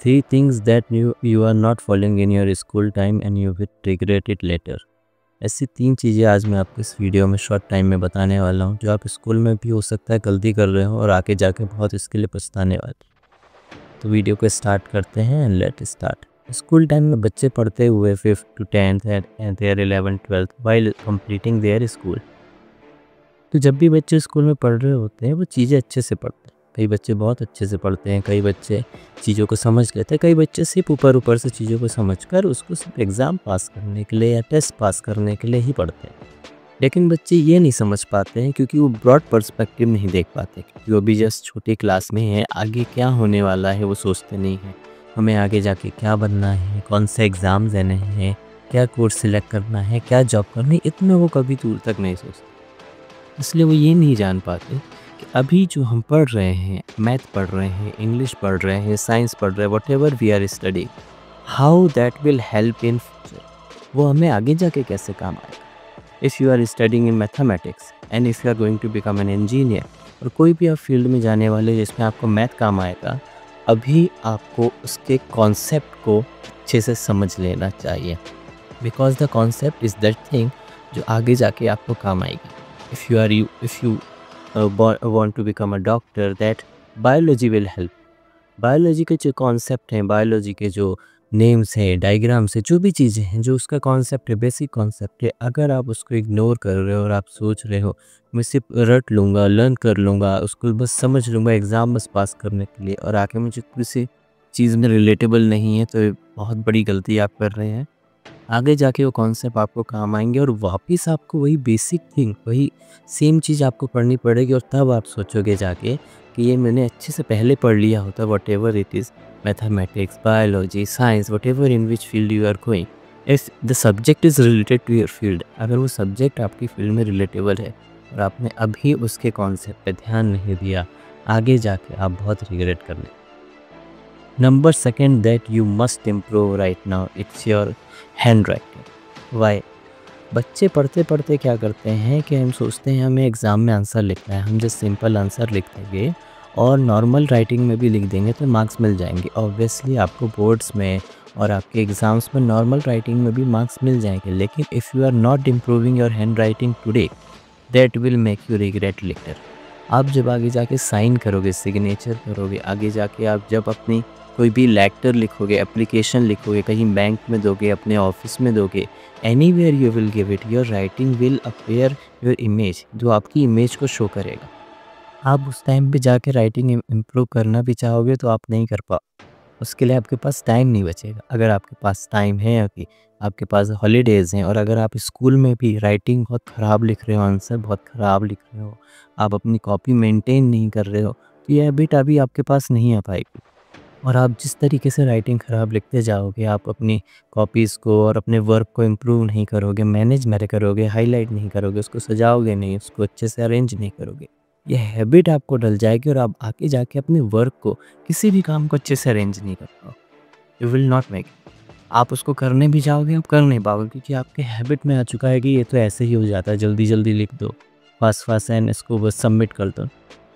3 things that you are not following in your school time and you will regret it later। ऐसी 3 चीज़ें आज मैं आपको इस वीडियो में शॉर्ट टाइम में बताने वाला हूँ, जो आप स्कूल में भी हो सकता है गलती कर रहे हो और आगे जाके बहुत इसके लिए पछताने वाले। तो वीडियो को स्टार्ट करते हैं and late start. School time में बच्चे पढ़ते हुए 5th to 10th and their 11th 12th while completing their school. तो जब भी बच्चे स्कूल में पढ़ रहे होते हैं वो चीज़ें अच्छे से पढ़ते हैं। कई बच्चे बहुत अच्छे से पढ़ते हैं, कई बच्चे चीज़ों को समझ लेते हैं, कई बच्चे सिर्फ ऊपर से चीज़ों को समझकर उसको सिर्फ एग्ज़ाम पास करने के लिए या टेस्ट पास करने के लिए ही पढ़ते हैं। लेकिन बच्चे ये नहीं समझ पाते हैं क्योंकि वो ब्रॉड पर्सपेक्टिव नहीं देख पाते, क्योंकि वो भी जस्ट छोटी क्लास में है, आगे क्या होने वाला है वो सोचते नहीं हैं। हमें आगे जाके क्या बनना है, कौन से एग्ज़ाम देने हैं, क्या कोर्स सिलेक्ट करना है, क्या जॉब करनी है, इतना वो कभी दूर तक नहीं सोचते। इसलिए वो ये नहीं जान पाते कि अभी जो हम पढ़ रहे हैं, मैथ पढ़ रहे हैं, इंग्लिश पढ़ रहे हैं, साइंस पढ़ रहे हैं, whatever we are study, how that will help in future, वो हमें आगे जाके कैसे काम आएगा। If you are studying in mathematics and if you are going to become an engineer, और कोई भी आप फील्ड में जाने वाले जिसमें आपको मैथ काम आएगा, अभी आपको उसके कॉन्सेप्ट को अच्छे से समझ लेना चाहिए, because the concept is that thing जो आगे जाके आपको काम आएगी। If you want to become a doctor, that biology will help। Biology के जो कॉन्सेप्ट हैं, बायोलॉजी के जो नेम्स हैं, डायग्राम्स हैं, जो भी चीज़ें हैं, जो उसका कॉन्सेप्ट है, बेसिक कॉन्सेप्ट है, अगर आप उसको इग्नोर कर रहे हो और आप सोच रहे हो मैं सिर्फ रट लूँगा, लर्न कर लूँगा, उसको बस समझ लूँगा एग्ज़ाम बस पास करने के लिए, और आगे मुझे किसी चीज़ में रिलेटेबल नहीं है, तो बहुत बड़ी गलती आप कर रहे हैं। आगे जाके वो कॉन्सेप्ट आपको काम आएंगे और वापस आपको वही बेसिक थिंग, वही सेम चीज़ आपको पढ़नी पड़ेगी, और तब आप सोचोगे जाके कि ये मैंने अच्छे से पहले पढ़ लिया होता, whatever it is, mathematics, biology, science, whatever in which field you are going, if the subject is related to your field, अगर वो सब्जेक्ट आपकी फील्ड में रिलेटेबल है और आपने अभी उसके कॉन्सेप्ट पर ध्यान नहीं दिया, आगे जाके आप बहुत रिग्रेट कर लेंगे। Number 2 that you must improve right now, it's your handwriting। Why? बच्चे पढ़ते पढ़ते क्या करते हैं कि हम सोचते हैं हमें एग्ज़ाम में आंसर लिखना है, हम जस्ट सिंपल आंसर लिख देंगे और नॉर्मल राइटिंग में भी लिख देंगे तो मार्क्स मिल जाएंगे। ऑब्वियसली आपको बोर्ड्स में और आपके एग्ज़ाम्स में नॉर्मल राइटिंग में भी मार्क्स मिल जाएंगे, लेकिन if you are not improving your handwriting today, that will make you regret later. आप जब आगे जाके साइन करोगे, सिग्नेचर करोगे, आगे जाके आप जब अपनी कोई भी लेटर लिखोगे, एप्लीकेशन लिखोगे, कहीं बैंक में दोगे, अपने ऑफिस में दोगे, anywhere you will give it, your writing will appear your image, जो आपकी इमेज को शो करेगा। आप उस टाइम पे जाके राइटिंग इम्प्रूव करना भी चाहोगे तो आप नहीं कर पाओ, उसके लिए आपके पास टाइम नहीं बचेगा। अगर आपके पास टाइम है, अभी आपके पास हॉलीडेज़ हैं, और अगर आप स्कूल में भी राइटिंग बहुत ख़राब लिख रहे हो, आंसर बहुत ख़राब लिख रहे हो, आप अपनी कॉपी मेंटेन नहीं कर रहे हो, तो ये हैबिट अभी आपके पास नहीं आ पाएगी। और आप जिस तरीके से राइटिंग ख़राब लिखते जाओगे, आप अपनी कॉपीज़ को और अपने वर्क को इम्प्रूव नहीं करोगे, मैनेज नहीं करोगे, हाईलाइट नहीं करोगे, उसको सजाओगे नहीं, उसको अच्छे से अरेंज नहीं करोगे, ये हैबिट आपको डल जाएगी और आप आगे जाके अपने वर्क को, किसी भी काम को अच्छे से अरेंज नहीं कर पाओ। You will not make. आप उसको करने भी जाओगे, आप कर नहीं पाओगे, क्योंकि आपके हैबिट में आ चुका है कि ये तो ऐसे ही हो जाता है, जल्दी जल्दी लिख दो, फास्ट एंड इसको बस सबमिट कर दो।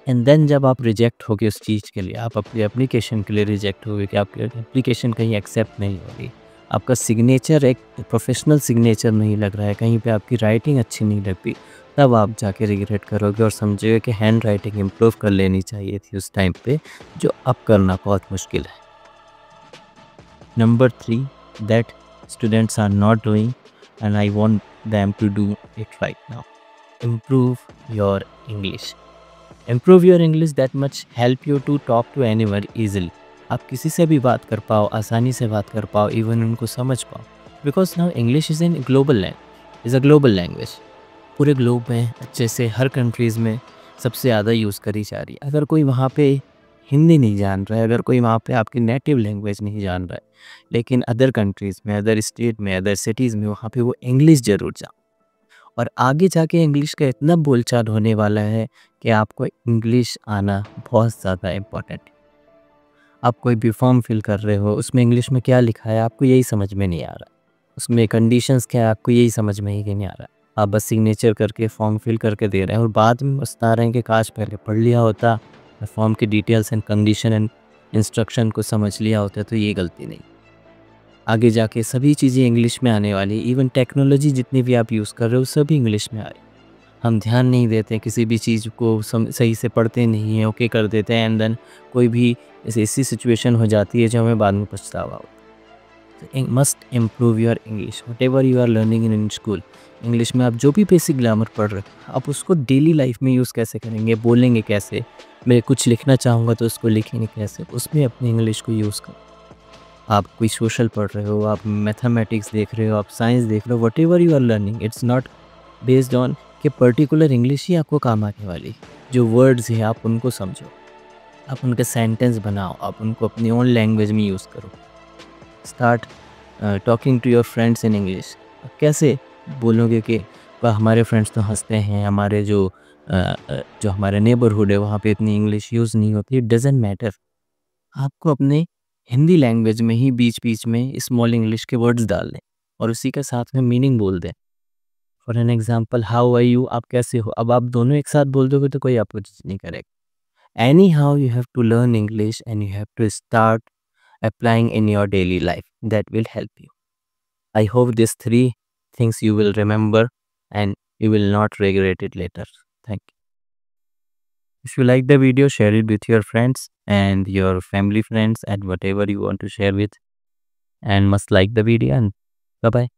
एंड देन जब आप रिजेक्ट होगे उस चीज़ के लिए, आप अपनी एप्लीकेशन के लिए रिजेक्ट होगे कि आपकी एप्लीकेशन कहीं एक्सेप्ट नहीं होगी, आपका सिग्नेचर एक प्रोफेशनल सिग्नेचर नहीं लग रहा है, कहीं पे आपकी राइटिंग अच्छी नहीं लगती, तब आप जाके रिग्रेट करोगे और समझोगे कि हैंड राइटिंग इम्प्रूव कर लेनी चाहिए थी उस टाइम पे, जो अब करना बहुत मुश्किल है। Number 3 that students are not doing and I want them to do it right now, improve your English। Improve your English that much help you to talk to anyone easily। आप किसी से भी बात कर पाओ, आसानी से बात कर पाओ, इवन उनको समझ पाओ, because now English is in global is a global language. पूरे ग्लोब में अच्छे से हर कंट्रीज़ में सबसे ज़्यादा यूज़ करी जा रही है। अगर कोई वहाँ पे हिंदी नहीं जान रहा है, अगर कोई वहाँ पे आपकी नेटिव लैंग्वेज नहीं जान रहा है, लेकिन अदर कंट्रीज़ में, अदर स्टेट में, अदर सिटीज़ में वहाँ पे वो इंग्लिश ज़रूर जान। और आगे जाके इंग्लिश का इतना बोलचाल होने वाला है कि आपको इंग्लिश आना बहुत ज़्यादा इम्पोर्टेंट है। आप कोई भी फॉर्म फिल कर रहे हो, उसमें इंग्लिश में क्या लिखा है आपको यही समझ में नहीं आ रहा, उसमें कंडीशंस क्या है आपको यही समझ में ही नहीं आ रहा। आप बस सिग्नेचर करके फॉर्म फिल करके दे रहे हैं और बाद में बता रहे हैं कि काश पहले पढ़ लिया होता, फॉर्म की details and condition and instruction को समझ लिया होता है तो ये गलती नहीं। आगे जाके सभी चीज़ें इंग्लिश में आने वाली, इवन टेक्नोलॉजी जितनी भी आप यूज़ कर रहे हो सब इंग्लिश में आ रही। हम ध्यान नहीं देते किसी भी चीज़ को, सही से पढ़ते नहीं हैं, ओके कर देते हैं, एंड देन कोई भी ऐसी सिचुएशन हो जाती है जो हमें बाद में पछतावा होता है। तो must improve your English whatever you are learning in school. English में आप जो भी बेसिक ग्रामर पढ़ रहे हो आप उसको डेली लाइफ में यूज़ कैसे करेंगे, बोलेंगे कैसे। मैं कुछ लिखना चाहूँगा तो उसको लिखेंगे कैसे, उसमें अपनी इंग्लिश को यूज़ करो। आप कोई सोशल पढ़ रहे हो, आप मैथमेटिक्स देख रहे हो, आप साइंस देख रहे हो, whatever you are learning it's not based on कि पर्टिकुलर इंग्लिश ही आपको काम आने वाली। जो वर्ड्स हैं आप उनको समझो, आप उनके सेंटेंस बनाओ, आप उनको अपनी ओन लैंग्वेज में यूज़ करो। Start talking to your friends in English. कैसे बोलोगे कि हमारे फ्रेंड्स तो हंसते हैं, हमारे जो हमारे नेबरहुड है वहाँ पे इतनी इंग्लिश यूज़ नहीं होती। इट डजेंट मैटर, आपको अपने हिंदी लैंग्वेज में ही बीच बीच में स्मॉल इंग्लिश के वर्ड्स डाल दें और उसी के साथ में मीनिंग बोल दें। For an example, how are you, आप कैसे हो। अब आप दोनों एक साथ बोल दोगे तो कोई आपको जज नहीं करेगा। Anyhow you have to learn English and you have to start applying in your daily life. That will help you. I hope these three things you will remember and you will not regret it later. Thank you. If you like the video, share it with your friends and your family friends and whatever you want to share with. And must like the video, and bye bye.